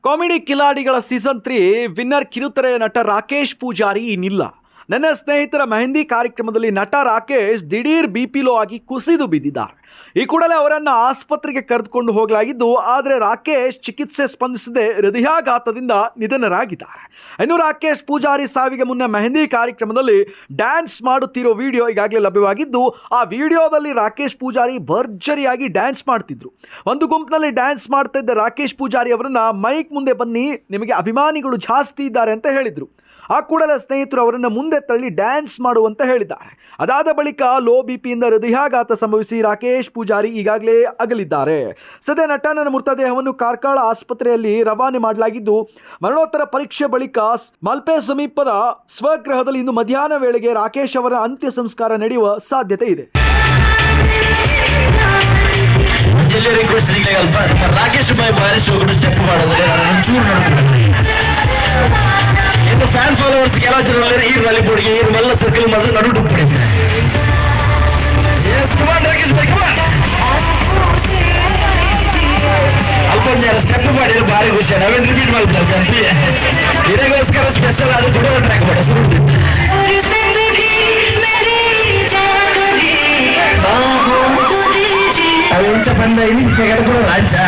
Comedy ಕಿಲಾಡಿಗಳ season 3 winner ಕಿರುತೆರೆಯ ನಟ ರಾಕೇಶ್ ಪೂಜಾರಿ ಇನ್ನಿಲ್ಲ. ನನ್ನ ಸ್ನೇಹಿತರ ಮೆಹಂದಿ ಕಾರ್ಯಕ್ರಮದಲ್ಲಿ ನಟ ರಾಕೇಶ್ ದಿಢೀರ್ ಬಿಪಿ ಲೋ ಆಗಿ ಕುಸಿದು ಬಿದ್ದಿದ್ದಾರೆ. ಈ ಕೂಡಲೇ ಅವರನ್ನು ಆಸ್ಪತ್ರೆಗೆ ಕರೆದುಕೊಂಡು ಹೋಗಲಾಗಿದ್ದು, ಆದರೆ ರಾಕೇಶ್ ಚಿಕಿತ್ಸೆ ಸ್ಪಂದಿಸದೆ ಹೃದಯಾಘಾತದಿಂದ ನಿಧನರಾಗಿದ್ದಾರೆ. ಇನ್ನು ರಾಕೇಶ್ ಪೂಜಾರಿ ಸಾವಿಗೆ ಮುನ್ನ ಮೆಹಂದಿ ಕಾರ್ಯಕ್ರಮದಲ್ಲಿ ಡ್ಯಾನ್ಸ್ ಮಾಡುತ್ತಿರೋ ವಿಡಿಯೋ ಈಗಾಗಲೇ ಲಭ್ಯವಾಗಿದ್ದು, ಆ ವಿಡಿಯೋದಲ್ಲಿ ರಾಕೇಶ್ ಪೂಜಾರಿ ಭರ್ಜರಿಯಾಗಿ ಡ್ಯಾನ್ಸ್ ಮಾಡ್ತಿದ್ರು. ಒಂದು ಗುಂಪಿನಲ್ಲಿ ಡ್ಯಾನ್ಸ್ ಮಾಡ್ತಾ ಇದ್ದ ರಾಕೇಶ್ ಪೂಜಾರಿ ಅವರನ್ನ ಮೈಕ್ ಮುಂದೆ ಬನ್ನಿ, ನಿಮಗೆ ಅಭಿಮಾನಿಗಳು ಜಾಸ್ತಿ ಇದ್ದಾರೆ ಅಂತ ಹೇಳಿದ್ರು. ಆ ಕೂಡಲೇ ಸ್ನೇಹಿತರು ಅವರನ್ನು ಮುಂದೆ ತಳ್ಳಿ ಡ್ಯಾನ್ಸ್ ಮಾಡುವಂತ ಹೇಳಿದ್ದಾರೆ. ಅದಾದ ಬಳಿಕ ಲೋ ಬಿಪಿಯಿಂದ ಹೃದಯಾಘಾತ ಸಂಭವಿಸಿ ರಾಕೇಶ್ ಪೂಜಾರಿ ಈಗಾಗಲೇ ಅಗಲಿದ್ದಾರೆ. ಸದ್ಯ ನಟನ ಮೃತದೇಹವನ್ನು ಕಾರ್ಕಳ ಆಸ್ಪತ್ರೆಯಲ್ಲಿ ರವಾನೆ ಮಾಡಲಾಗಿದ್ದು, ಮರಣೋತ್ತರ ಪರೀಕ್ಷೆ ಬಳಿಕ ಮಲ್ಪೆ ಸಮೀಪದ ಸ್ವಗೃಹದಲ್ಲಿ ಇಂದು ಮಧ್ಯಾಹ್ನ ವೇಳೆಗೆ ರಾಕೇಶ್ ಅವರ ಅಂತ್ಯ ಸಂಸ್ಕಾರ ನಡೆಯುವ ಸಾಧ್ಯತೆ ಇದೆ. ರಾಕೇಶ್ ಸ್ಟೆಪ್ ಫ್ಯಾನ್ ಫಾಲೋವರ್ಸ್ ಎಲ್ಲ ಜನ ಈರ್ನಲ್ಲಿ ಬೋರ್ಡ್ಗೆ ಈರ್ ಮಲ್ಲ ಸರ್ಕಲ್ ಮಾಡಿದ್ರೆ ನಡು ಡುಪ್ಪಿಡಿದ್ದಾರೆ. ಅಲ್ಕೊಂದು ಜನ ಸ್ಟೆಪ್ ಮಾಡಿದ್ರೆ ಭಾರಿ ಖುಷಿ. ನಾವೇನು ರಿಪೀಟ್ ಮಾಡ್ತಾರೆ ಇದಕ್ಕೋಸ್ಕರ ಸ್ಪೆಷಲ್ ಅದು ಕೂಡ ಟ್ರ್ಯಾಕ್ ಮಾಡಿ ಅವು ಇಂಚ ಬಂದ ಇಲ್ಲಿ ಕೂಡ ರಾಜ್ಯ